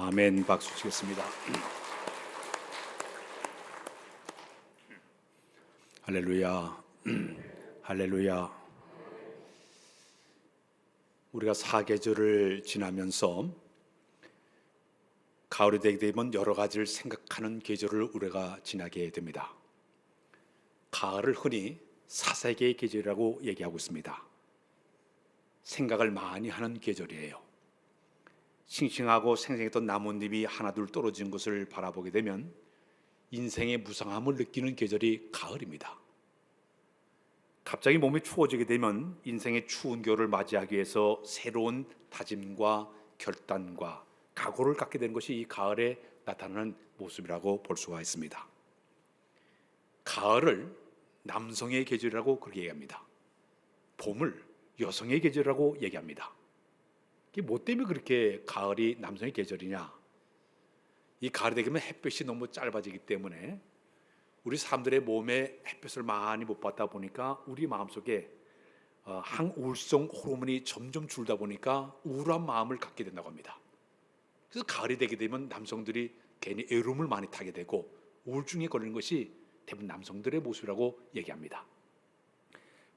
아멘. 박수 치겠습니다. 할렐루야. 할렐루야. 우리가 사계절을 지나면서 가을이 되게 되면 여러 가지를 생각하는 계절을 우리가 지나게 됩니다. 가을을 흔히 사색의 계절이라고 얘기하고 있습니다. 생각을 많이 하는 계절이에요. 싱싱하고 생생했던 나뭇잎이 하나둘 떨어진 것을 바라보게 되면 인생의 무상함을 느끼는 계절이 가을입니다. 갑자기 몸이 추워지게 되면 인생의 추운 겨울을 맞이하기 위해서 새로운 다짐과 결단과 각오를 갖게 되는 것이 이 가을에 나타나는 모습이라고 볼 수가 있습니다. 가을을 남성의 계절이라고 그렇게 얘기합니다. 봄을 여성의 계절이라고 얘기합니다. 이게 뭐 때문에 그렇게 가을이 남성의 계절이냐? 이 가을이 되면 햇볕이 너무 짧아지기 때문에 우리 사람들의 몸에 햇볕을 많이 못 받다 보니까 우리 마음속에 항우울성 호르몬이 점점 줄다 보니까 우울한 마음을 갖게 된다고 합니다. 그래서 가을이 되게 되면 남성들이 괜히 외로움을 많이 타게 되고 우울증에 걸리는 것이 대부분 남성들의 모습이라고 얘기합니다.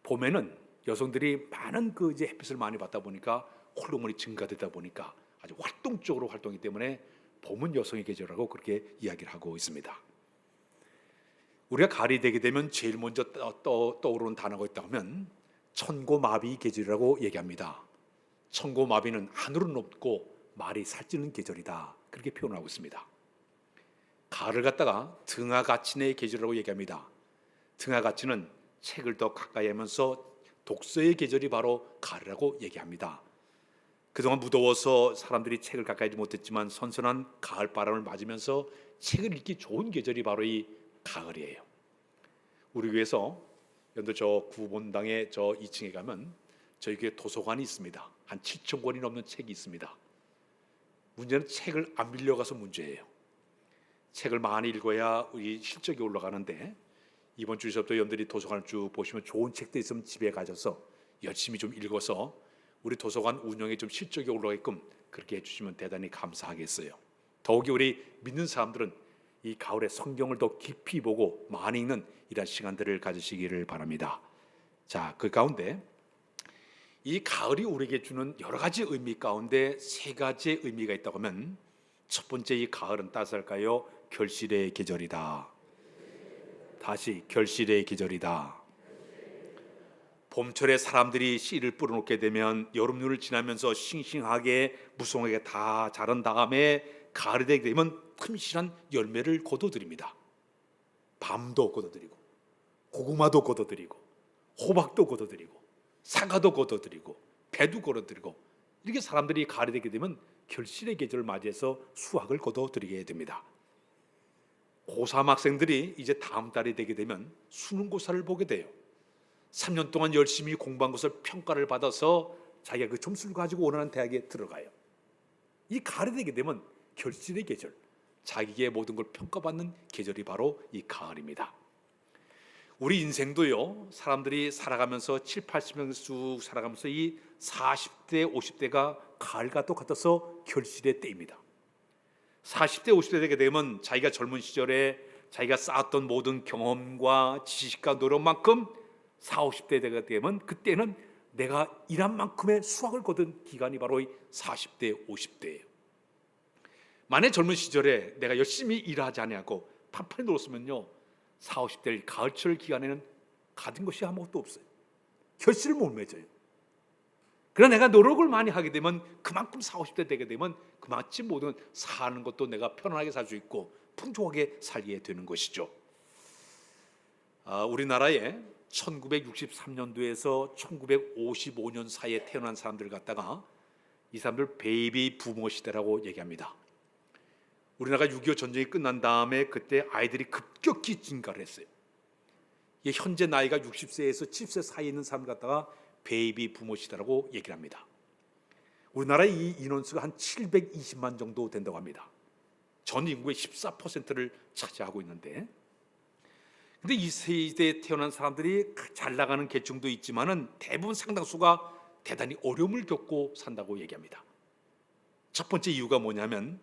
봄에는 여성들이 많은 이제 햇빛을 많이 받다 보니까 호르몬이 증가되다 보니까 아주 활동적으로 활동하기 때문에 봄은 여성의 계절이라고 그렇게 이야기를 하고 있습니다. 우리가 가을이 되게 되면 제일 먼저 떠오르는 단어가 있다고 하면 천고마비 계절이라고 얘기합니다. 천고마비는 하늘은 높고 말이 살찌는 계절이다, 그렇게 표현하고 있습니다. 가을을 갖다가 등하가친의 계절이라고 얘기합니다. 등하가친은 책을 더 가까이 하면서 독서의 계절이 바로 가을이라고 얘기합니다. 그동안 무더워서 사람들이 책을 가까이 하지 못했지만 선선한 가을 바람을 맞으면서 책을 읽기 좋은 계절이 바로 이 가을이에요. 우리 교회에서 연도 저 구본당의 저 2층에 가면 저희 교회 도서관이 있습니다. 한 7,000권이 넘는 책이 있습니다. 문제는 책을 안 빌려가서 문제예요. 책을 많이 읽어야 우리 실적이 올라가는데 이번 주에서부터 연들이 도서관을 쭉 보시면 좋은 책들 있으면 집에 가져서 열심히 좀 읽어서 우리 도서관 운영에 좀 실적이 올라가게끔 그렇게 해주시면 대단히 감사하겠어요. 더욱이 우리 믿는 사람들은 이 가을에 성경을 더 깊이 보고 많이 읽는 이런 시간들을 가지시기를 바랍니다. 자, 그 가운데 이 가을이 우리에게 주는 여러 가지 의미 가운데 세 가지의 의미가 있다고 하면 첫 번째, 이 가을은 따스할까요? 결실의 계절이다. 다시, 결실의 계절이다. 봄철에 사람들이 씨를 뿌려놓게 되면 여름눈을 지나면서 싱싱하게 무성하게 다 자란 다음에 가을이 되게 되면 큼실한 열매를 거둬들입니다. 밤도 거둬들이고 고구마도 거둬들이고 호박도 거둬들이고 사과도 거둬들이고 배도 거둬들이고, 이렇게 사람들이 가을이 되게 되면 결실의 계절을 맞이해서 수확을 거둬들이게 됩니다. 고3 학생들이 이제 다음 달이 되게 되면 수능고사를 보게 돼요. 3년 동안 열심히 공부한 것을 평가를 받아서 자기가 그 점수를 가지고 원하는 대학에 들어가요. 이 가을이 되게 되면 결실의 계절, 자기의 모든 걸 평가받는 계절이 바로 이 가을입니다. 우리 인생도요, 사람들이 살아가면서 7, 80년 쭉 살아가면서 이 40대, 50대가 가을과 똑같아서 결실의 때입니다. 40대, 50대 되게 되면 자기가 젊은 시절에 자기가 쌓았던 모든 경험과 지식과 노력만큼 40, 50대 되게 되면 그때는 내가 일한 만큼의 수확을 거둔 기간이 바로 이 40대, 50대예요. 만약 젊은 시절에 내가 열심히 일하지 않냐고 판판히 놀았으면요, 40, 50대 가을철 기간에는 가진 것이 아무것도 없어요. 결실을 못 맺어요. 그러나 내가 노력을 많이 하게 되면 그만큼 40, 50대 되게 되면 그만큼 모든 사는 것도 내가 편안하게 살 수 있고 풍족하게 살게 되는 것이죠. 우리나라에 1963년도에서 1955년 사이에 태어난 사람들을 갖다가 이 사람들 베이비 부모 시대라고 얘기합니다. 우리나라가 6.25 전쟁이 끝난 다음에 그때 아이들이 급격히 증가를 했어요. 현재 나이가 60세에서 70세 사이에 있는 사람 갖다가 베이비 부모 시대라고 얘기를 합니다. 우리나라의 이 인원수가 한 720만 정도 된다고 합니다. 전 인구의 14%를 차지하고 있는데, 근데 이 세대에 태어난 사람들이 잘 나가는 계층도 있지만은 대부분 상당수가 대단히 어려움을 겪고 산다고 얘기합니다. 첫 번째 이유가 뭐냐면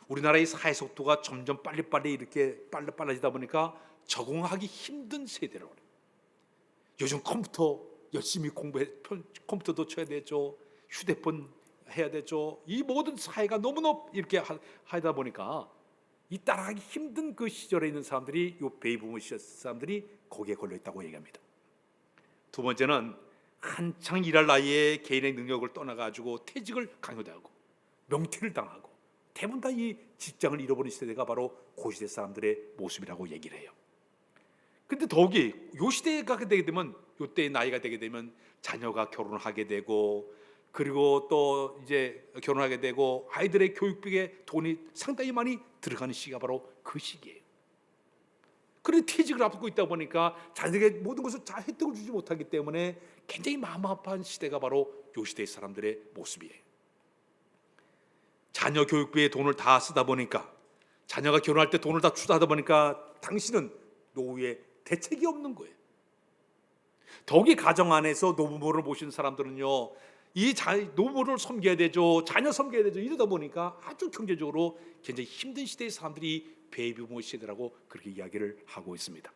우리나라의 사회 속도가 점점 빨리빨리 이렇게 빨라지다 보니까 적응하기 힘든 세대라고 그래요. 요즘 컴퓨터 열심히 컴퓨터도 쳐야 되죠. 휴대폰 해야 되죠. 이 모든 사회가 너무너무 이렇게 하다 보니까 이 따라가기 힘든 그 시절에 있는 사람들이, 요 베이비부모 시절 사람들이 거기에 걸려 있다고 얘기합니다. 두 번째는 한창 일할 나이에 개인의 능력을 떠나가지고 퇴직을 강요당하고 명퇴를 당하고 대부분 다 이 직장을 잃어버린 세대가 바로 그 시대 사람들의 모습이라고 얘기를 해요. 근데 더욱이 요 시대가 되게 되면, 요 때의 나이가 되게 되면 자녀가 결혼을 하게 되고, 그리고 또 이제 결혼하게 되고 아이들의 교육비에 돈이 상당히 많이 들어가는 시기가 바로 그 시기예요. 그런데 퇴직을 앞두고 있다 보니까 자녀에게 모든 것을 잘 혜택을 주지 못하기 때문에 굉장히 마음 아파한 시대가 바로 요 시대의 사람들의 모습이에요. 자녀 교육비에 돈을 다 쓰다 보니까, 자녀가 결혼할 때 돈을 다 투자하다 보니까 당신은 노후에 대책이 없는 거예요. 더욱이 가정 안에서 노부모를 모신 사람들은요, 이 노부모를 섬겨야 되죠, 자녀 섬겨야 되죠. 이러다 보니까 아주 경제적으로 굉장히 힘든 시대의 사람들이 베이비부모 시대라고 그렇게 이야기를 하고 있습니다.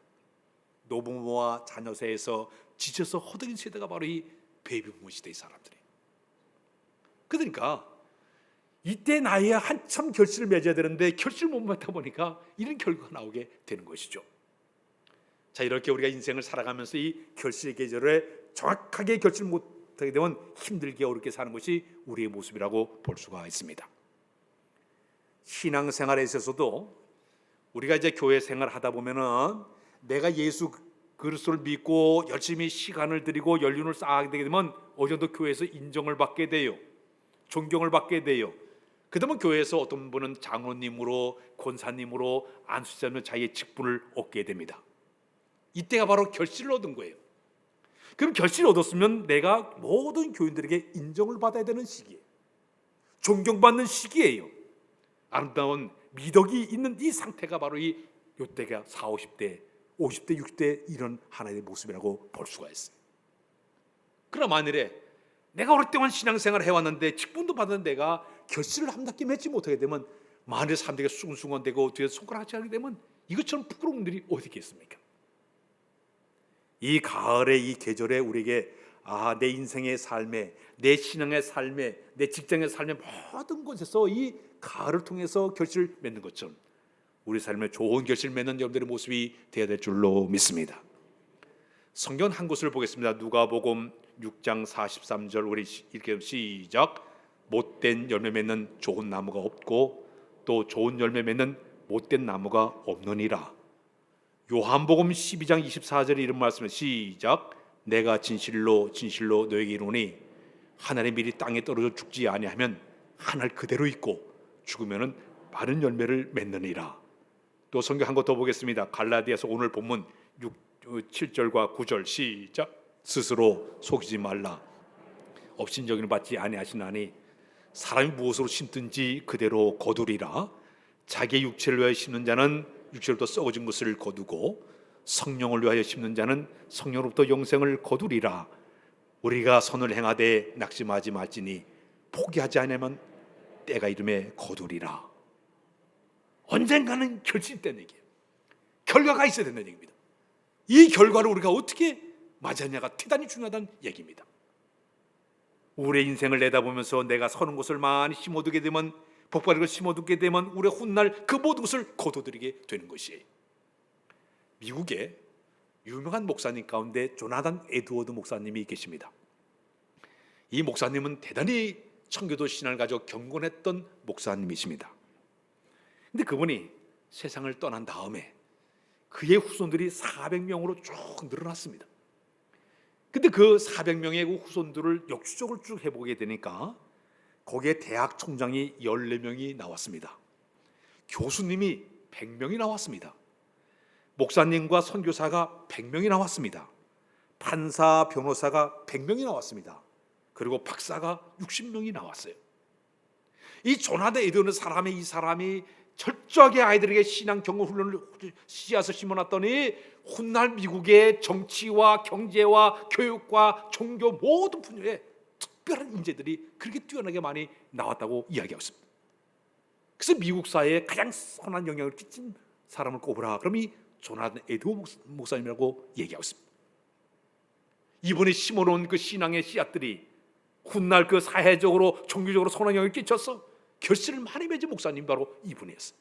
노부모와 자녀 사이에서 지쳐서 허덕인 세대가 바로 이 베이비부모 시대의 사람들이에요. 그러니까 이때 나이에 한참 결실을 맺어야 되는데 결실을 못 맺다 보니까 이런 결과가 나오게 되는 것이죠. 자, 이렇게 우리가 인생을 살아가면서 이 결실의 계절에 정확하게 결실 못하게 되면 힘들게 어렵게 사는 것이 우리의 모습이라고 볼 수가 있습니다. 신앙생활에 있어서도 우리가 이제 교회 생활을 하다 보면은 내가 예수 그리스도를 믿고 열심히 시간을 들이고 연륜을 쌓게 되게 되면 어느 정도 교회에서 인정을 받게 돼요. 존경을 받게 돼요. 그다음에 교회에서 어떤 분은 장로님으로, 권사님으로, 안수자면 자기의 직분을 얻게 됩니다. 이때가 바로 결실을 얻은 거예요. 그럼 결실을 얻었으면 내가 모든 교인들에게 인정을 받아야 되는 시기예요. 존경받는 시기예요. 아름다운 미덕이 있는 이 상태가 바로 이때가 40, 50대, 50대, 60대 이런 하나의 모습이라고 볼 수가 있어요. 그러나 만일에 내가 오랫동안 신앙생활을 해왔는데 직분도 받은 내가 결실을 함답게 맺지 못하게 되면, 만일 사람들에게 숭숭언대고 뒤에서 손가락질 하게 되면 이것처럼 부끄러운 일이 어디 있겠습니까? 이 가을의 이 계절에 우리에게 내 인생의 삶에, 내 신앙의 삶에, 내 직장의 삶에 모든 곳에서 이 가을을 통해서 결실을 맺는 것처럼 우리 삶에 좋은 결실을 맺는 여러분들의 모습이 되어야 될 줄로 믿습니다. 성경 한 곳을 보겠습니다. 누가복음 6장 43절 우리 이렇게 시작. 못된 열매 맺는 좋은 나무가 없고 또 좋은 열매 맺는 못된 나무가 없느니라. 요한복음 12장 24절에 이런 말씀을 시작. 내가 진실로 진실로 너에게 이르노니 하늘의 밀이 땅에 떨어져 죽지 아니하면 하늘 그대로 있고 죽으면은 많은 열매를 맺느니라. 또 성경 한 것 더 보겠습니다. 갈라디아서 오늘 본문 7절과 9절 시작. 스스로 속이지 말라. 업신여김을 받지 아니하시나니 사람이 무엇으로 심든지 그대로 거두리라. 자기의 육체를 위하여 심는 자는 육체로부터 썩어진 것을 거두고 성령을 위하여 심는 자는 성령으로부터 영생을 거두리라. 우리가 선을 행하되 낙심하지 말지니 포기하지 않으면 때가 이름에 거두리라. 언젠가는 결실된 얘기예요. 결과가 있어야 된다는 얘기입니다. 이 결과를 우리가 어떻게 맞이하냐가 대단히 중요하다는 얘기입니다. 우리의 인생을 내다보면서 내가 서는 곳을 많이 심어두게 되면, 복받은 걸 심어두게 되면 우리가 훗날 그 모든 것을 거둬들이게 되는 것이에요. 미국에 유명한 목사님 가운데 조나단 에드워드 목사님이 계십니다. 이 목사님은 대단히 청교도 신앙을 가지고 경건했던 목사님이십니다. 근데 그분이 세상을 떠난 다음에 그의 후손들이 400명으로 쭉 늘어났습니다. 근데 그 400명의 후손들을 역추적을 쭉 해보게 되니까 거기에 대학 총장이 14명이 나왔습니다. 교수님이 100명이 나왔습니다. 목사님과 선교사가 100명이 나왔습니다. 판사, 변호사가 100명이 나왔습니다. 그리고 박사가 60명이 나왔어요. 이 조나단 에드워드 사람의 이 사람이 철저하게 아이들에게 신앙 경험 훈련을 씨앗을 심어놨더니 훗날 미국의 정치와 경제와 교육과 종교 모든 분야에 특별한 인재들이 그렇게 뛰어나게 많이 나왔다고 이야기하고 있습니다. 그래서 미국 사회에 가장 선한 영향을 끼친 사람을 꼽으라. 그럼 이 조나단 에드워드 목사님이라고 얘기하고 있습니다. 이분이 심어놓은 그 신앙의 씨앗들이 훗날 그 사회적으로 종교적으로 선한 영향을 끼쳐서 결실을 많이 맺은 목사님 바로 이분이었어요.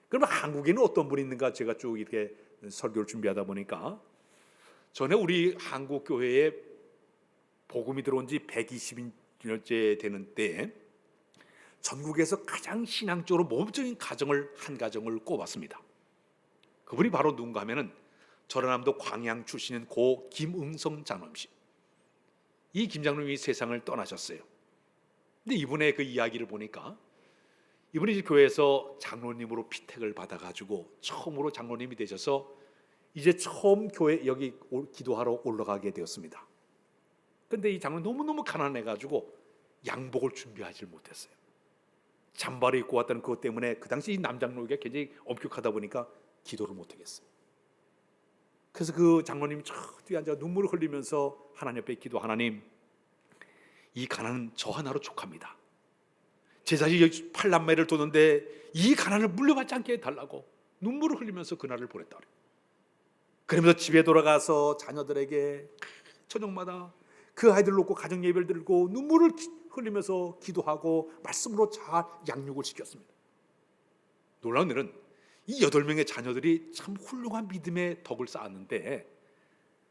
그러면 한국에는 어떤 분이 있는가 제가 쭉 이렇게 설교를 준비하다 보니까 전에 우리 한국 교회에 복음이 들어온 지 120년째 되는 때 전국에서 가장 신앙적으로 모범적인 한 가정을 꼽았습니다. 그분이 바로 누군가 하면은 전라남도 광양 출신인 고 김응성 장로님이시. 이 김 장로님이 세상을 떠나셨어요. 근데 이분의 그 이야기를 보니까 이분이 교회에서 장로님으로 피택을 받아가지고 처음으로 장로님이 되셔서 이제 처음 교회 여기 기도하러 올라가게 되었습니다. 근데 이 장로님 너무너무 가난해가지고 양복을 준비하지 못했어요. 잠바를 입고 왔다는 그것 때문에 그 당시 이 남장로가 굉장히 엄격하다 보니까 기도를 못하겠어요. 그래서 그 장로님이 저 뒤에 앉아 눈물을 흘리면서 하나님 앞에 기도, 하나님, 이 가난은 저 하나로 족합니다. 제 자식이 8남매를 뒀는데 이 가난을 물려받지 않게 해달라고 눈물을 흘리면서 그날을 보냈다. 그러면서 집에 돌아가서 자녀들에게 저녁마다 그 아이들 놓고 가정 예배를 드리고 눈물을 흘리면서 기도하고 말씀으로 잘 양육을 시켰습니다. 놀라운 일은 이 8명의 자녀들이 참 훌륭한 믿음의 덕을 쌓았는데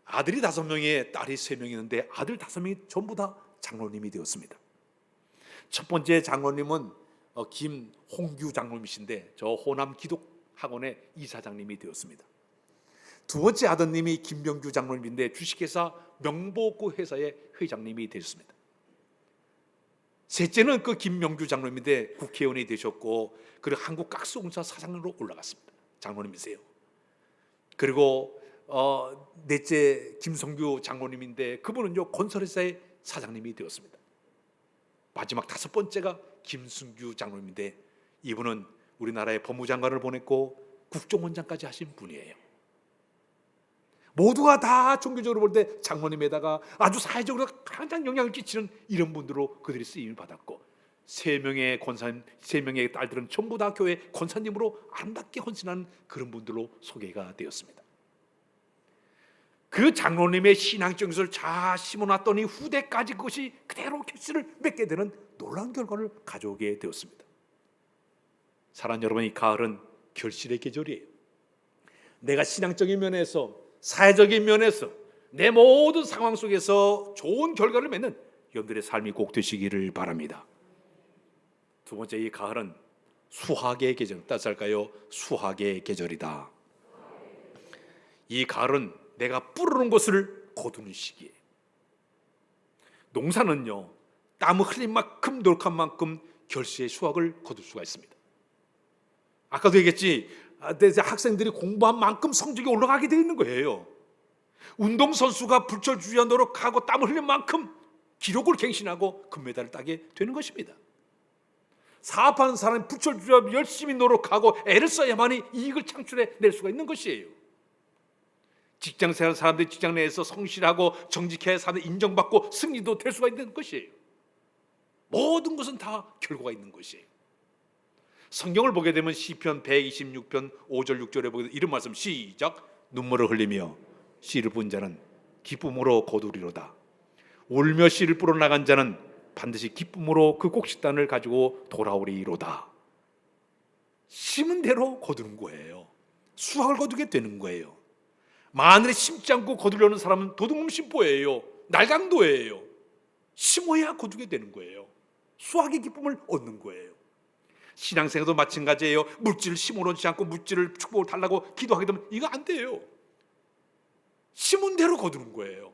아들이 5명에 딸이 3명 있는데 아들 5명이 전부 다 장로님이 되었습니다. 첫 번째 장로님은 김홍규 장로님이신데 저 호남 기독학원의 이사장님이 되었습니다. 두 번째 아드님이 김명규 장로님인데 주식회사 명보고 회사의 회장님이 되셨습니다. 셋째는 그 김명규 장로님인데 국회의원이 되셨고 그리고 한국가스공사 사장으로 올라갔습니다. 장로님이세요. 그리고 넷째 김성규 장로님인데 그분은요 건설회사의 사장님이 되었습니다. 마지막 5번째가 김순규 장로님인데 이분은 우리나라의 법무장관을 보냈고 국정원장까지 하신 분이에요. 모두가 다 종교적으로 볼 때 장로님에다가 아주 사회적으로 가장 영향을 끼치는 이런 분들로 그들이 쓰임을 받았고 3명의 권사님, 3명의 딸들은 전부 다 교회 권사님으로 아름답게 헌신한 그런 분들로 소개가 되었습니다. 그 장로님의 신앙적 것을 잘 심어놨더니 후대까지 그것이 그대로 결실을 맺게 되는 놀라운 결과를 가져오게 되었습니다. 사랑하는 여러분, 이 가을은 결실의 계절이에요. 내가 신앙적인 면에서 사회적인 면에서 내 모든 상황 속에서 좋은 결과를 맺는 여러분들의 삶이 꼭 되시기를 바랍니다. 두 번째, 이 가을은 수확의 계절, 따서 할까요? 수확의 계절이다. 이 가을은 내가 뿌리는 것을 거두는 시기예요. 농사는요 땀을 흘린 만큼 노력한 만큼 결실의 수확을 거둘 수가 있습니다. 아까도 얘기했지, 학생들이 공부한 만큼 성적이 올라가게 되어 있는 거예요. 운동선수가 불철주야 노력하고 땀을 흘린 만큼 기록을 갱신하고 금메달을 따게 되는 것입니다. 사업하는 사람이 불철주야 열심히 노력하고 애를 써야만이 이익을 창출해 낼 수가 있는 것이에요. 직장 생활 사람들이 직장 내에서 성실하고 정직해야 사람들 인정받고 승리도 될 수가 있는 것이에요. 모든 것은 다 결과가 있는 것이에요. 성경을 보게 되면 시편 126편 5절 6절에 보게 되면 이런 말씀, 시작. 눈물을 흘리며 씨를 본 자는 기쁨으로 거두리로다. 울며 씨를 뿌려 나간 자는 반드시 기쁨으로 그 곡식단을 가지고 돌아오리로다. 심은 대로 거두는 거예요. 수확을 거두게 되는 거예요. 마늘에 심지 않고 거두려는 사람은 도둑놈 심보예요. 날강도예요. 심어야 거두게 되는 거예요. 수확의 기쁨을 얻는 거예요. 신앙생활도 마찬가지예요. 물질을 심어놓지 않고 물질을 축복을 달라고 기도하게 되면 이거 안 돼요. 심은 대로 거두는 거예요.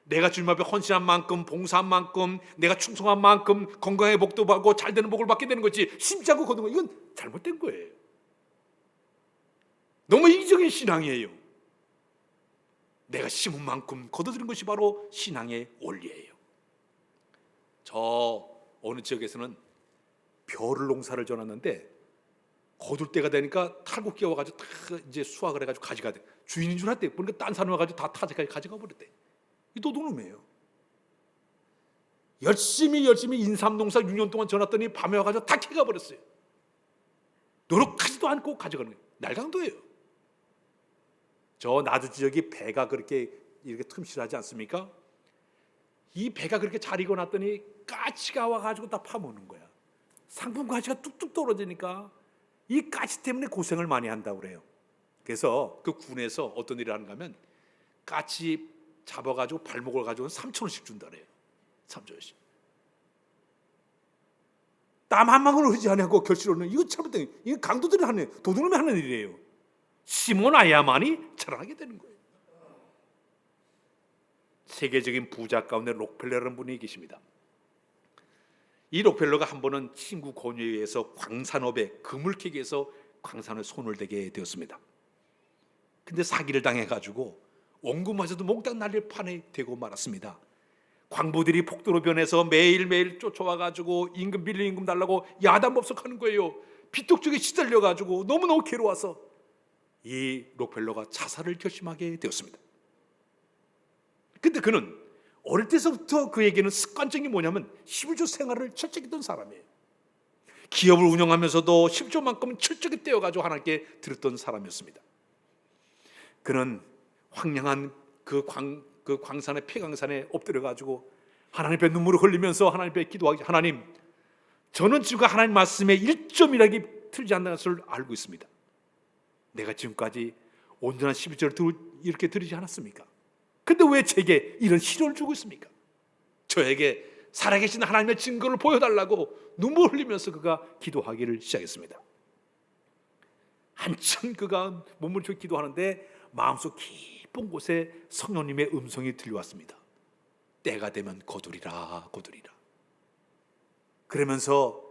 내가 주님 앞에 헌신한 만큼, 봉사한 만큼, 내가 충성한 만큼 건강의 복도 받고 잘 되는 복을 받게 되는 거지, 심지 않고 거두는 거, 이건 잘못된 거예요. 너무 이기적인 신앙이에요. 내가 심은 만큼 거둬들인 것이 바로 신앙의 원리예요. 저 어느 지역에서는 벼를 농사를 져놨는데 거둘 때가 되니까 탈곡기가 와가지고 다 이제 수확을 해가지고 가져가 돼. 주인인 줄 알았대. 보니까 딴 사람 와가지고 다 타지까지 가져가 버렸대. 이 도둑놈이에요. 열심히 인삼 농사 6년 동안 져놨더니 밤에 와가지고 다 캐가 버렸어요. 노력하지도 않고 가져가는 거예요. 날강도예요. 저 나주 지역이 배가 그렇게 이렇게 틈실하지 않습니까? 이 배가 그렇게 잘 익어놨더니 까치가 와가지고 다 파먹는 거야. 상품 가치가 뚝뚝 떨어지니까 이 까치 때문에 고생을 많이 한다고 그래요. 그래서 그 군에서 어떤 일을 하는가 하면 까치 잡아가지고 발목을 가지고 3,000원씩 준다 그래요. 3,000원씩. 땀 한 방울 흐르지 않고 결실로는 이거 잘못된, 이거 강도들이 하는, 도둑놈이 하는 일이에요. 심어놔야만이 자라나게 되는 거예요. 세계적인 부자 가운데 록펠러라는 분이 계십니다. 이 록펠러가 한 번은 친구 권유에 의해서 광산업에 금을 캐기 위해서 광산에 손을 대게 되었습니다. 근데 사기를 당해가지고 원금마저도 몽땅 날릴 판에 되고 말았습니다. 광부들이 폭도로 변해서 매일매일 쫓아와가지고 임금 빌린 임금 달라고 야단법석하는 거예요. 빚독촉에 시달려가지고 너무너무 괴로워서 이 록펠러가 자살을 결심하게 되었습니다. 근데 그는 어릴 때서부터 그에게는 습관적인 뭐냐면 11조 생활을 철저히 했던 사람이에요. 기업을 운영하면서도 10조만큼은 철저히 떼어가지고 하나님께 드렸던 사람이었습니다. 그는 황량한 그 광산의 폐광산에 엎드려가지고 하나님 앞에 눈물을 흘리면서 하나님 앞에 기도하기, 하나님, 저는 지금 하나님 말씀에 1점이라기 틀리지 않는 것을 알고 있습니다. 내가 지금까지 온전한 11조를 이렇게 드리지 않았습니까? 근데 왜 제게 이런 시련을 주고 있습니까? 저에게 살아계신 하나님의 증거를 보여달라고 눈물 흘리면서 그가 기도하기를 시작했습니다. 한참 그가 몸을 펴 기도하는데 마음속 깊은 곳에 성령님의 음성이 들려왔습니다. 때가 되면 거두리라, 거두리라. 그러면서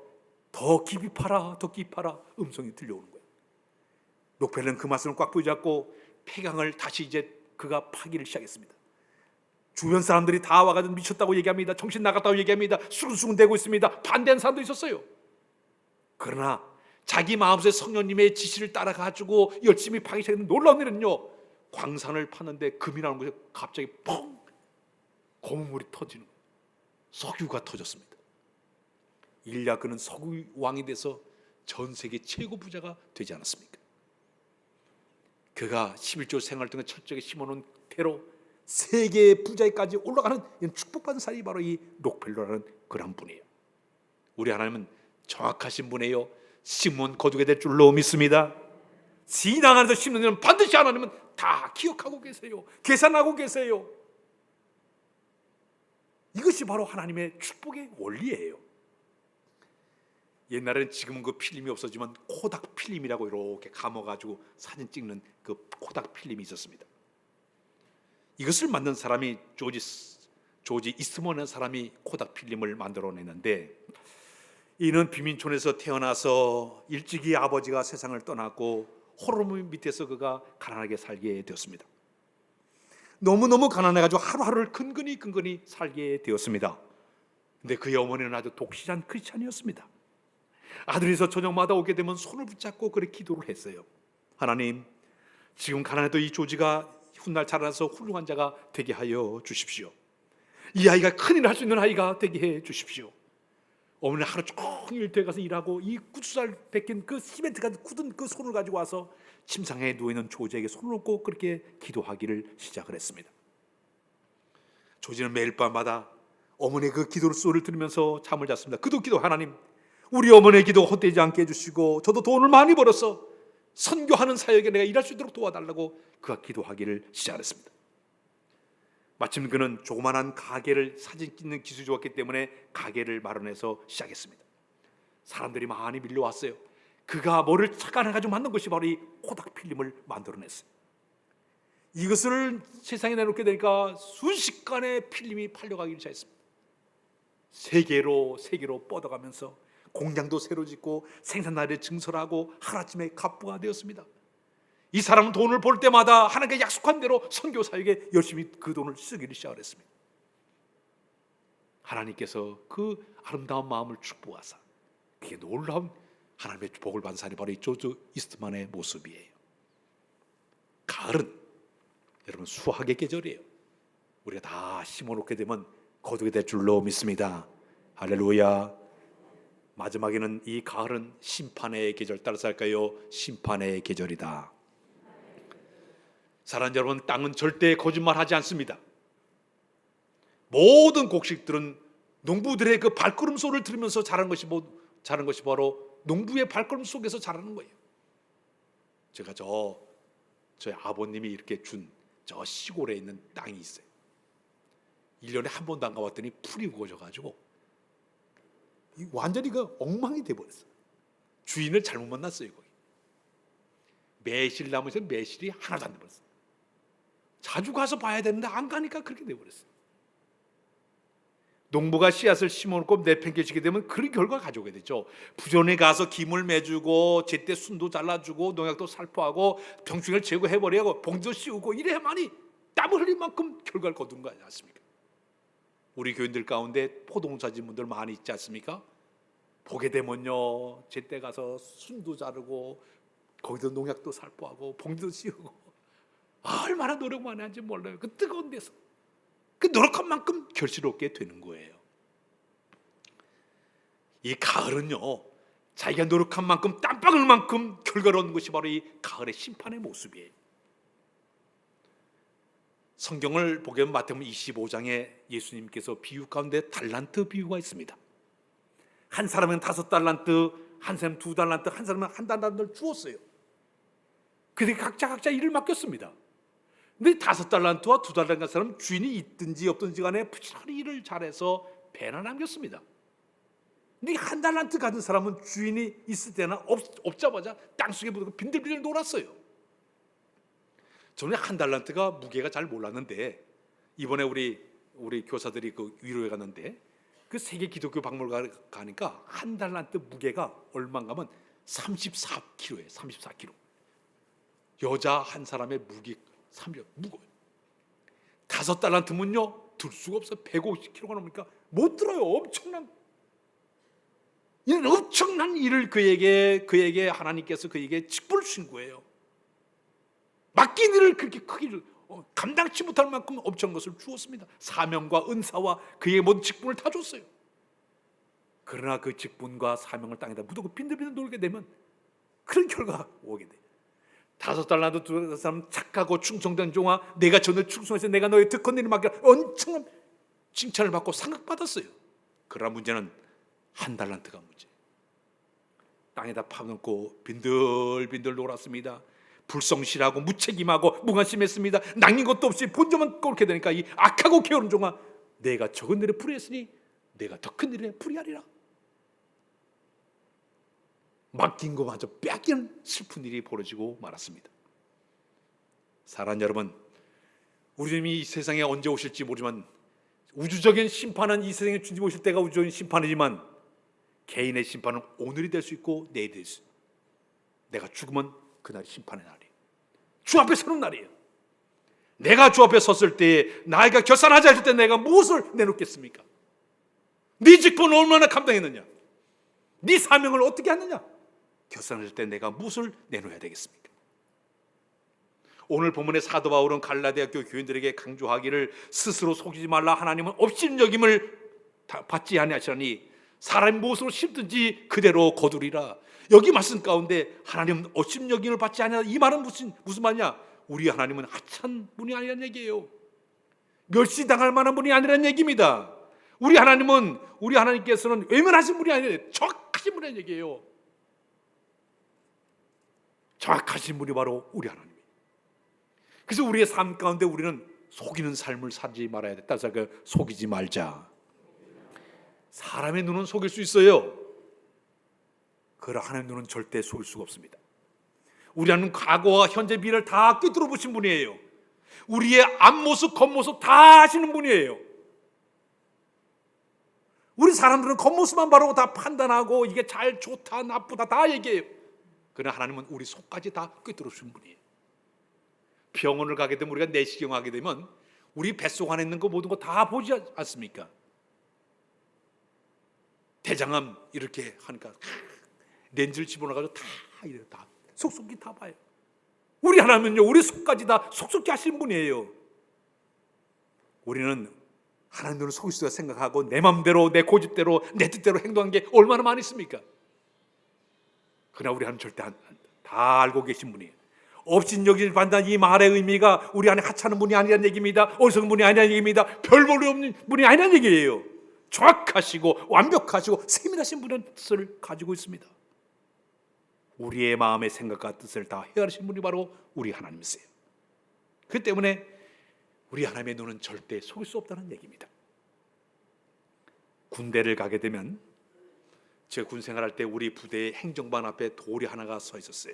더 깊이 파라, 더 깊이 파라 음성이 들려오는 거예요. 록펠러는 그 말씀을 꽉 붙잡고 폐강을 다시 이제 그가 파기를 시작했습니다. 주변 사람들이 다 와가지고 미쳤다고 얘기합니다. 정신 나갔다고 얘기합니다. 수근수근대고 있습니다. 반대하는 사람도 있었어요. 그러나 자기 마음속에 성령님의 지시를 따라가지고 열심히 파기 시작했는데 놀라운 일은요, 광산을 파는데 금이 나오는 곳에 갑자기 펑 고물이 터지는 거예요. 석유가 터졌습니다. 일야 그는 석유 왕이 돼서 전 세계 최고 부자가 되지 않았습니까? 그가 11조 생활 동안 철저하게 심어놓은 태로 세계 부자에까지 올라가는 축복받은 사람이 바로 이 록펠러라는 그런 분이에요. 우리 하나님은 정확하신 분이에요. 심은 거두게 될 줄로 믿습니다. 신앙 안에서 심는 일은 반드시 하나님은 다 기억하고 계세요. 계산하고 계세요. 이것이 바로 하나님의 축복의 원리예요. 옛날에는 지금은 그 필름이 없어지만 코닥 필름이라고 이렇게 감아가지고 사진 찍는 그 코닥 필름이 있었습니다. 이것을 만든 사람이 조지 이스트먼이라는 사람이 코닥 필름을 만들어냈는데, 이는 빈민촌에서 태어나서 일찍이 아버지가 세상을 떠나고 호르몬 밑에서 그가 가난하게 살게 되었습니다. 너무너무 가난해가지고 하루하루를 근근히 살게 되었습니다. 근데 그의 어머니는 아주 독실한 크리스찬이었습니다. 아들이서 저녁마다 오게 되면 손을 붙잡고 그렇게 기도를 했어요. 하나님, 지금 가난해도 이 조지가 훗날 자라나서 훌륭한 자가 되게 하여 주십시오. 이 아이가 큰일을 할 수 있는 아이가 되게 해 주십시오. 어머니는 하루 종일 돼 가서 일하고 이 구두살 벗긴 그 시멘트가 굳은 그 손을 가지고 와서 침상에 누워있는 조지에게 손을 얹고 그렇게 기도하기를 시작을 했습니다. 조지는 매일 밤마다 어머니의 그 기도 소리를 들으면서 잠을 잤습니다. 그도 기도, 하나님, 우리 어머니의 기도 헛되지 않게 해주시고 저도 돈을 많이 벌어서 선교하는 사역에 내가 일할 수 있도록 도와달라고 그가 기도하기를 시작했습니다. 마침 그는 조그만한 가게를, 사진 찍는 기술이 좋았기 때문에 가게를 마련해서 시작했습니다. 사람들이 많이 밀려왔어요. 그가 뭐를 착안해가지고 만든 것이 바로 이 코닥 필름을 만들어냈어요. 이것을 세상에 내놓게 되니까 순식간에 필름이 팔려가기 시작했습니다. 세계로 뻗어가면서 공장도 새로 짓고 생산나라를 증설하고 하루아침에 갑부가 되었습니다. 이 사람은 돈을 벌 때마다 하나님께 약속한 대로 선교 사역에 열심히 그 돈을 쓰기를 시작했습니다. 하나님께서 그 아름다운 마음을 축복하사 그게 놀라운 하나님의 복을 받은 사람이 바로 이 조지 이스트만의 모습이에요. 가을은 여러분 수확의 계절이에요. 우리가 다 심어놓게 되면 거두게 될 줄로 믿습니다. 할렐루야. 마지막에는 이 가을은 심판의 계절, 따라서 할까요? 심판의 계절이다. 사랑하는 여러분, 땅은 절대 거짓말하지 않습니다. 모든 곡식들은 농부들의 그 발걸음 소리를 들으면서 자란 것이 바로 농부의 발걸음 속에서 자라는 거예요. 제가 저희 아버님이 이렇게 준 저 시골에 있는 땅이 있어요. 1년에 한 번도 안 가봤더니 풀이 우거져가지고 완전히 그 엉망이 돼버렸어요. 주인을 잘못 만났어요. 거기 매실나무에서 매실이 하나도 안 돼버렸어요. 자주 가서 봐야 되는데 안 가니까 그렇게 돼버렸어요. 농부가 씨앗을 심어놓고 내팽개치게 되면 그런 결과를 가져오게 되죠. 부전에 가서 김을 매주고 제때 순도 잘라주고 농약도 살포하고 병충해를 제거해버리고 봉지도 씌우고 이래야만이 땀을 흘릴 만큼 결과를 거둔 거 아니지 않습니까? 우리 교인들 가운데 포동사진 분들 많이 있지 않습니까? 보게 되면요, 제때 가서 순도 자르고 거기도 농약도 살포하고 봉지도 씌우고 얼마나 노력 많이 하는지 몰라요. 그 뜨거운 데서 그 노력한 만큼 결실을 얻게 되는 거예요. 이 가을은요, 자기가 노력한 만큼 땀방울 만큼 결과를 얻는 것이 바로 이 가을의 심판의 모습이에요. 성경을 보게 되면 마태복음 25장에 예수님께서 비유 가운데 달란트 비유가 있습니다. 한 사람은 5달란트, 한 사람은 2달란트, 한 사람은 1달란트를 주었어요. 그들이 각자 일을 맡겼습니다. 근데 5달란트와 2달란트 사람은 주인이 있든지 없든지 간에 부지런히 일을 잘해서 배나 남겼습니다. 근데 1달란트 가진 사람은 주인이 있을 때나 없자마자 땅속에 묻고 빈들빈들 놀았어요. 저는 1달란트가 무게가 잘 몰랐는데 이번에 우리 교사들이 그 위로에 갔는데 그 세계 기독교 박물관 가니까 1달란트 무게가 얼마인가 하면 34kg예요. 34kg. 여자 한 사람의 무게 3년 무거워요. 5달란트면요 들 수가 없어요. 150kg가 넘으니까 못 들어요. 엄청난 일을 그에게 하나님께서 그에게 직분을 주신 거예요. 맡긴 일을 그렇게 크게 감당치 못할 만큼 엄청난 것을 주었습니다. 사명과 은사와 그의 모든 직분을 다 줬어요. 그러나 그 직분과 사명을 땅에다 묻고 빈들빈들 놀게 되면 그런 결과가 오게 돼요. 5달란트 2달란트 사람 착하고 충성된 종아, 내가 전에 충성해서 내가 너의 득한 일을 맡겨 엄청난 칭찬을 받고 상급받았어요. 그러나 문제는 1달란트가 문제. 땅에다 파놓고 빈들빈들 놀았습니다. 불성실하고 무책임하고 무관심했습니다. 남긴 것도 없이 본전만 꼴게 되니까 이 악하고 게으른 종아, 내가 적은 일에 불의했으니 내가 더 큰 일에 불의하리라. 맡긴 것마저 빼앗기는 슬픈 일이 벌어지고 말았습니다. 사랑하는 여러분, 우리 주님이 이 세상에 언제 오실지 모르지만 우주적인 심판은 이 세상에 주님 오실 때가 우주적인 심판이지만 개인의 심판은 오늘이 될 수 있고 내일이 될 수 있어요. 내가 죽으면 그날이 심판의 날이에요. 주 앞에 서는 날이에요. 내가 주 앞에 섰을 때에 나이가 결산하자 할 때 내가 무엇을 내놓겠습니까? 네 직분을 얼마나 감당했느냐? 네 사명을 어떻게 하느냐? 결산할 때 내가 무엇을 내놓아야 되겠습니까? 오늘 본문의 사도 바울은 갈라디아 교회 교인들에게 강조하기를 스스로 속이지 말라. 하나님은 업신여김을 받지 아니하시나니 사람이 무엇으로 심든지 그대로 거두리라. 여기 말씀 가운데 하나님은 업신여김을 받지 아니하다. 이 말은 무슨 말이냐? 우리 하나님은 하찮은 분이 아니라는 얘기예요. 멸시당할 만한 분이 아니라는 얘기입니다. 우리 하나님께서는 외면하신 분이 아니라 정확하신 분이라는 얘기예요. 정확하신 분이 바로 우리 하나님이에요. 그래서 우리의 삶 가운데 우리는 속이는 삶을 살지 말아야 돼. 따라서 속이지 말자. 사람의 눈은 속일 수 있어요. 그러나 하나님의 눈은 절대 속일 수가 없습니다. 우리 하나님은 과거와 현재 미래를 다 꿰뚫어 보신 분이에요. 우리의 앞모습 겉모습 다 아시는 분이에요. 우리 사람들은 겉모습만 바라고 다 판단하고 이게 잘 좋다 나쁘다 다 얘기해요. 그러나 하나님은 우리 속까지 다 꿰뚫어 주신 분이에요. 병원을 가게 되면 우리가 내시경하게 되면 우리 뱃속 안에 있는 거 모든 거 다 보지 않습니까? 대장암 이렇게 하니까 렌즈를 집어넣어가지고 다 속속히 다 봐요. 우리 하나님은요 우리 속까지 다 속속히 하시는 분이에요. 우리는 하나님들은 속일 수가 생각하고 내 마음대로 내 고집대로 내 뜻대로 행동한 게 얼마나 많이 있습니까? 그러나 우리 하나님 절대 다 알고 계신 분이에요. 업신여길 판단, 이 말의 의미가 우리 안에 하찮은 분이 아니라는 얘기입니다. 어리석은 분이 아니라는 얘기입니다. 별 볼일 없는 분이 아니라는 얘기예요. 정확하시고 완벽하시고 세밀하신 분의 뜻을 가지고 있습니다. 우리의 마음의 생각과 뜻을 다 헤아리신 분이 바로 우리 하나님이세요. 그 때문에 우리 하나님의 눈은 절대 속일 수 없다는 얘기입니다. 군대를 가게 되면 제가 군 생활할 때 우리 부대의 행정반 앞에 돌이 하나가 서 있었어요.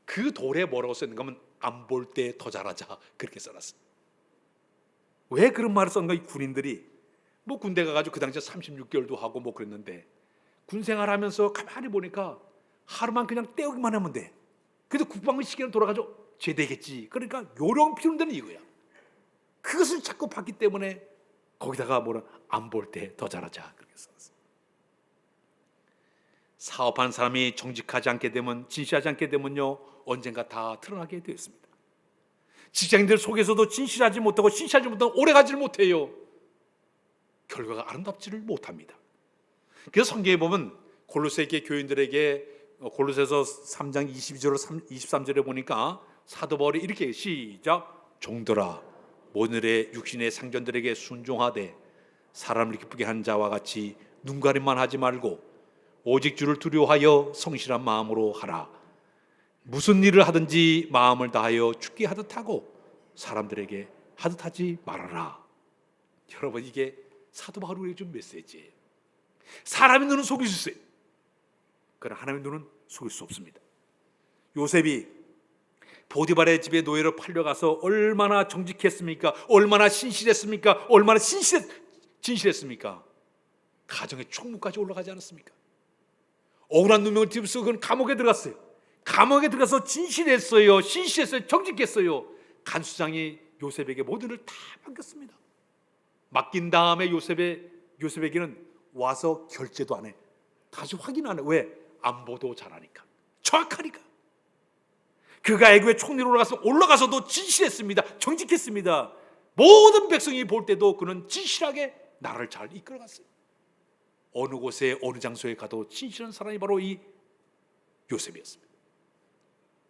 그 돌에 뭐라고 써있는가 하면 안 볼 때 더 잘하자, 그렇게 써놨어요. 왜 그런 말을 썼는가? 이 군인들이 뭐 군대 가가지고 그 당시에 36개월도 하고 뭐 그랬는데 군 생활하면서 가만히 보니까 하루만 그냥 때우기만 하면 돼. 그래도 국방부 시계는 돌아가죠. 제대겠지. 그러니까 요령 피우는 데는 이거야. 그것을 자꾸 봤기 때문에 거기다가 뭐라 안 볼 때 더 잘하자, 그렇게 써놨어요. 사업하는 사람이 정직하지 않게 되면, 진실하지 않게 되면요, 언젠가 다 드러나게 되어 있습니다. 직장인들 속에서도 진실하지 못하고 신실하지 못하고 오래가지를 못해요. 결과가 아름답지를 못합니다. 그래서 성경에 보면 골로새 교인들에게 골로새서 3장 22절 23절에 보니까 사도 바울이 이렇게 시작, 종들아 모든 일에 육신의 상전들에게 순종하되 사람을 기쁘게 하는 자와 같이 눈가림만 하지 말고 오직 주를 두려워하여 성실한 마음으로 하라. 무슨 일을 하든지 마음을 다하여 죽게 하듯 하고 사람들에게 하듯 하지 말아라. 여러분, 이게 사도 바울의 좀 메시지예요. 사람의 눈은 속일 수 있어요. 그러나 하나님의 눈은 속일 수 없습니다. 요셉이 보디발의 집에 노예로 팔려가서 얼마나 정직했습니까? 얼마나 신실했습니까? 얼마나 진실했습니까? 가정의 총무까지 올라가지 않았습니까? 억울한 누명을 뒤집어쓰고 그는 감옥에 들어갔어요. 감옥에 들어가서 진실했어요. 신실했어요. 정직했어요. 간수장이 요셉에게 모든 일을 다 맡겼습니다. 맡긴 다음에 요셉에게는 와서 결제도 안 해. 다시 확인 안 해. 왜? 안보도 잘하니까. 정확하니까. 그가 애굽의 총리로 올라가서도 진실했습니다. 정직했습니다. 모든 백성이 볼 때도 그는 진실하게 나라를 잘 이끌어갔어요. 어느 곳에 어느 장소에 가도 진실한 사람이 바로 이 요셉이었습니다.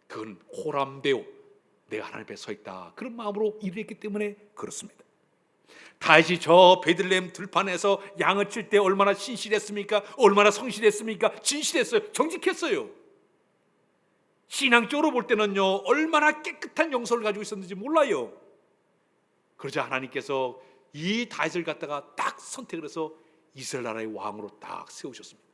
그건 호람되어 내가 하나님 앞에 서 있다, 그런 마음으로 일을 했기 때문에 그렇습니다. 다시 저 베들레헴 들판에서 양을 칠 때 얼마나 신실했습니까? 얼마나 성실했습니까? 진실했어요. 정직했어요. 신앙적으로 볼 때는요, 얼마나 깨끗한 영성을 가지고 있었는지 몰라요. 그러자 하나님께서 이 다윗을 갖다가 딱 선택을 해서 이스라엘 나라의 왕으로 딱 세우셨습니다.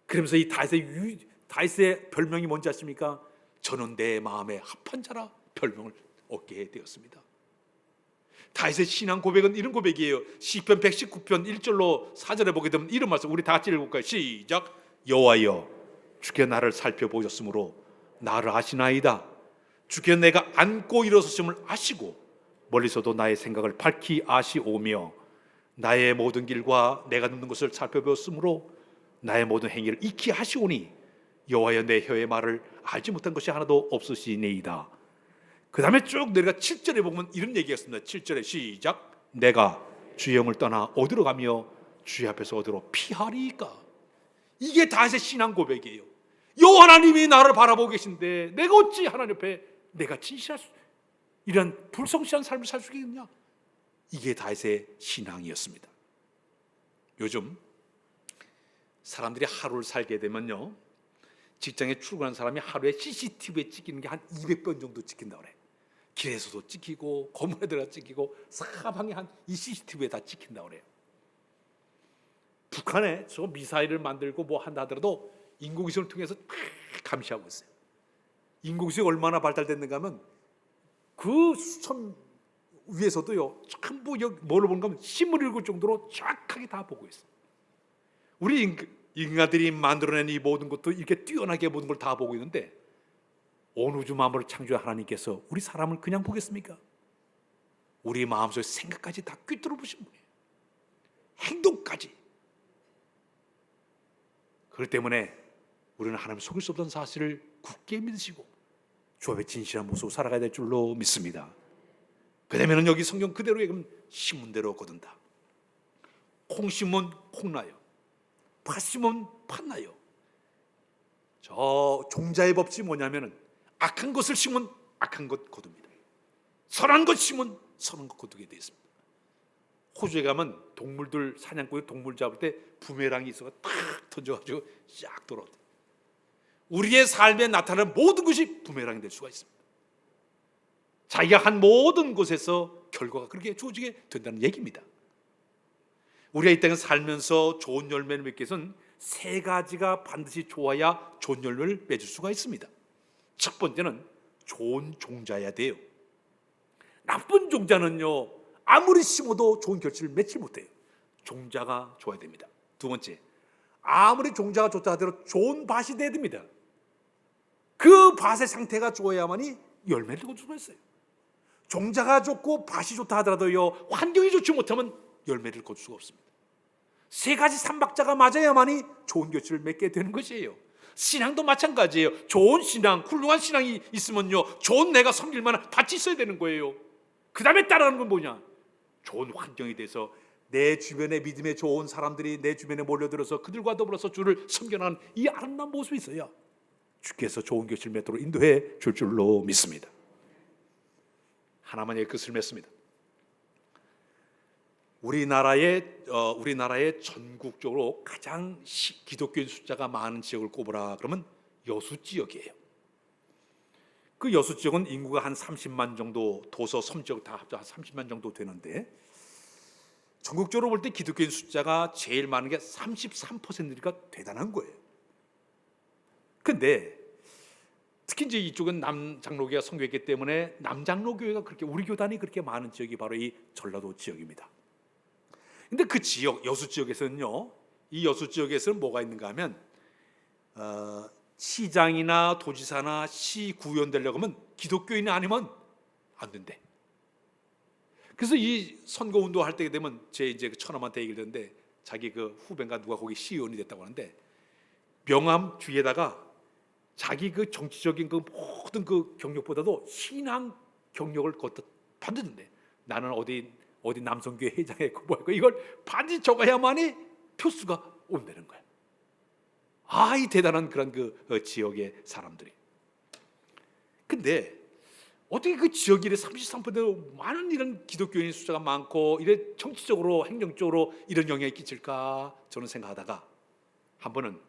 그러면서 이 다윗의 별명이 뭔지 아십니까? 저는 내 마음에 합한 자라 별명을 얻게 되었습니다. 다윗의 신앙 고백은 이런 고백이에요. 시편 119편 1절로 4절에 보게 되면 이런 말씀, 우리 다 같이 읽어볼까요? 시작. 여호와여 주께서 나를 살펴보셨으므로 나를 아시나이다. 주께서 내가 앉고 일어섰음을 아시고 멀리서도 나의 생각을 밝히 아시오며 나의 모든 길과 내가 눕는 것을 살펴보았으므로 나의 모든 행위를 익히 하시오니 여호와여 내 혀의 말을 알지 못한 것이 하나도 없으시니이다. 그 다음에 쭉 내려가 7절에 보면 이런 얘기가 있습니다. 7절에 시작. 내가 주의 영을 떠나 어디로 가며 주의 앞에서 어디로 피하리까. 이게 다윗의 신앙 고백이에요. 여호와 하나님이 나를 바라보고 계신데 내가 어찌 하나님 앞에 내가 진실할 수, 이런 불성실한 삶을 살 수 있겠느냐. 이게 다윗의 신앙이었습니다. 요즘 사람들이 하루를 살게 되면요, 직장에 출근한 사람이 하루에 CCTV에 찍히는 게 한 200번 정도 찍힌다고 그래요. 길에서도 찍히고 건물에 들어가 찍히고 사방에 한 이 CCTV에 다 찍힌다고 그래요. 북한에 저 미사일을 만들고 뭐 한다 하더라도 인공위성을 통해서 감시하고 있어요. 인공위성이 얼마나 발달됐는가 하면 그 수천 위에서도요, 전부 뭐를 보는가 하면 신문을 읽을 정도로 정확하게 다 보고 있어요. 우리 인간들이 만들어낸 이 모든 것도 이렇게 뛰어나게 모든 걸 다 보고 있는데 온 우주 만물을 창조한 하나님께서 우리 사람을 그냥 보겠습니까? 우리 마음속의 생각까지 다 꿰뚫어 보신 분이에요. 행동까지. 그렇기 때문에 우리는 하나님 속일 수 없던 사실을 굳게 믿으시고 주 앞에 진실한 모습으로 살아가야 될 줄로 믿습니다. 그다음에는 여기 성경 그대로 읽으면 심은 대로 거둔다. 콩 심으면 콩 나요. 팥 심으면 팥 나요. 저 종자의 법칙이 뭐냐면은 악한 것을 심으면 악한 것 거둡니다. 선한 것 심으면 선한 것 거두게 되어 있습니다. 호주에 가면 동물들 사냥꾼이 동물 잡을 때 부메랑이 있어서 탁 던져가지고 쫙 돌아오대. 우리의 삶에 나타나는 모든 것이 부메랑이 될 수가 있습니다. 자기가 한 모든 곳에서 결과가 그렇게 주어지게 된다는 얘기입니다. 우리가 이 땅에 살면서 좋은 열매를 맺기 위해서는 세 가지가 반드시 좋아야 좋은 열매를 맺을 수가 있습니다. 첫 번째는 좋은 종자여야 돼요. 나쁜 종자는요, 아무리 심어도 좋은 결실을 맺지 못해요. 종자가 좋아야 됩니다. 두 번째, 아무리 종자가 좋다 하더라도 좋은 밭이 돼야 됩니다. 그 밭의 상태가 좋아야만이 열매를 거둘 수가 있어요. 종자가 좋고 밭이 좋다 하더라도요, 환경이 좋지 못하면 열매를 거둘 수가 없습니다. 세 가지 삼박자가 맞아야만이 좋은 결실을 맺게 되는 것이에요. 신앙도 마찬가지예요. 좋은 신앙, 훌륭한 신앙이 있으면요, 좋은 내가 섬길 만한 밭이 있어야 되는 거예요. 그 다음에 따라가는 건 뭐냐? 좋은 환경이 돼서 내 주변에 믿음에 좋은 사람들이 내 주변에 몰려들어서 그들과 더불어서 주를 섬겨나가는 이 아름다운 모습이 있어야 주께서 좋은 결실 맺도록 인도해 줄 줄로 믿습니다. 하나만의 끝을 맺습니다. 우리나라의 전국적으로 가장 기독교인 숫자가 많은 지역을 꼽으라 그러면 여수 지역이에요. 그 여수 지역은 인구가 한 30만 정도, 도서, 섬 지역 다 합쳐 한 30만 정도 되는데, 전국적으로 볼 때 기독교인 숫자가 제일 많은 게 33%니까 대단한 거예요. 근데 특히 이제 이쪽은 남장로교가 선교했기 때문에 남장로교회가 그렇게, 우리 교단이 그렇게 많은 지역이 바로 이 전라도 지역입니다. 근데 그 지역, 여수 지역에서는요, 이 여수 지역에서는 뭐가 있는가 하면 시장이나 도지사나 시구의원 되려고 하면 기독교인이 아니면 안 된대. 그래서 이 선거운동 할 때 되면 제 이제 처남한테 얘기를 듣는데, 자기 그 후배가 누가 거기 시의원이 됐다고 하는데, 명함 뒤에다가 자기 그 정치적인 그 모든 그 경력보다도 신앙 경력을 걷다 받는데, 나는 어디 남성교회 회장에 뭐고 이걸 반드시 적어야만이 표수가 온다는 거야. 이 대단한 그런 그 지역의 사람들이. 근데 어떻게 그 지역이 33% 많은 이런 기독교인 숫자가 많고 이래 정치적으로 행정적으로 이런 영향이 끼칠까 저는 생각하다가 한 번은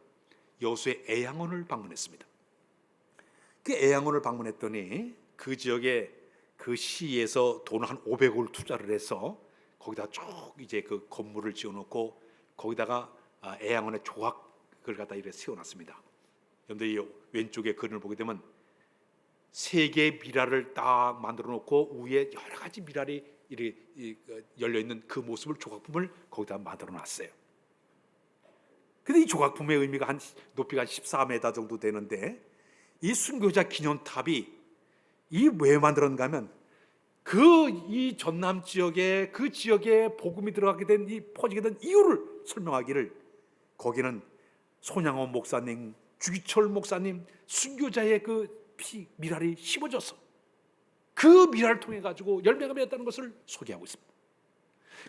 여수의 애양원을 방문했습니다. 그 애양원을 방문했더니 그 지역에 그 시에서 돈을 한 500억을 투자를 해서 거기다 쭉 이제 그 건물을 지어놓고 거기다가 애양원의 조각을 갖다 이렇게 세워놨습니다. 여러분들 이 왼쪽에 그림을 보게 되면 세 개의 미랄을 딱 만들어놓고 위에 여러 가지 미랄이 이렇게 열려 있는 그 모습을, 조각품을 거기다 만들어놨어요. 근데 이 조각품의 의미가 높이가 한 14m 정도 되는데, 이 순교자 기념탑이 이 왜 만들었는가 하면 이 전남 지역에 그 지역에 복음이 들어가게 된, 이 퍼지게 된 이유를 설명하기를, 거기는 손양원 목사님, 주기철 목사님 순교자의 그 미랄이 심어져서 그 미랄을 통해 가지고 열매가 맺었다는 것을 소개하고 있습니다.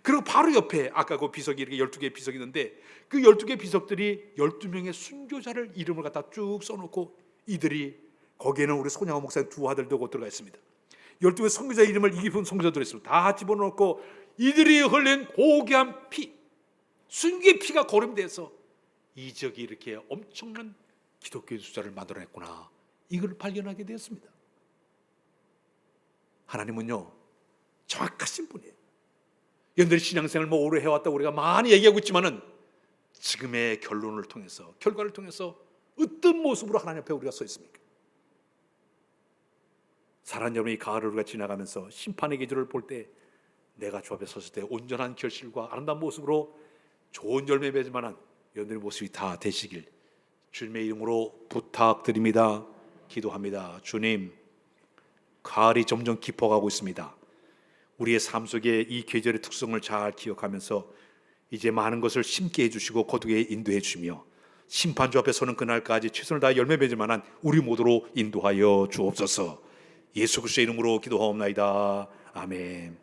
그리고 바로 옆에 아까 그 비석이 이렇게 12개의 비석이 있는데, 그 12개의 비석들이 12명의 순교자를 이름을 갖다 쭉 써놓고, 이들이 거기에는 우리 손양원 목사님 두 아들도 곧 들어가 있습니다. 12개 선교자 이름을 이기분 선교자들이 있습니다. 다 집어넣고 이들이 흘린 고귀한 피, 순교의 피가 거름돼서 이 지역이 이렇게 엄청난 기독교인 숫자를 만들어냈구나, 이걸 발견하게 되었습니다. 하나님은요 정확하신 분이에요. 여러분들이 신앙생활 오래 해왔다고 우리가 많이 얘기하고 있지만은 지금의 결론을 통해서, 결과를 통해서 어떤 모습으로 하나님 앞에 우리가 서 있습니까? 사랑하는 여러분, 이 가을을 우리가 지나가면서 심판의 계절을 볼 때 내가 주 앞에 섰을 때 온전한 결실과 아름다운 모습으로 좋은 열매 맺을 만한 여러분들의 모습이 다 되시길 주님의 이름으로 부탁드립니다. 기도합니다. 주님, 가을이 점점 깊어가고 있습니다. 우리의 삶 속에 이 계절의 특성을 잘 기억하면서 이제 많은 것을 심게 해주시고 거두게 인도해 주시며, 심판주 앞에 서는 그날까지 최선을 다해 열매 맺을 만한 우리 모두로 인도하여 주옵소서. 예수 그리스도의 이름으로 기도하옵나이다. 아멘.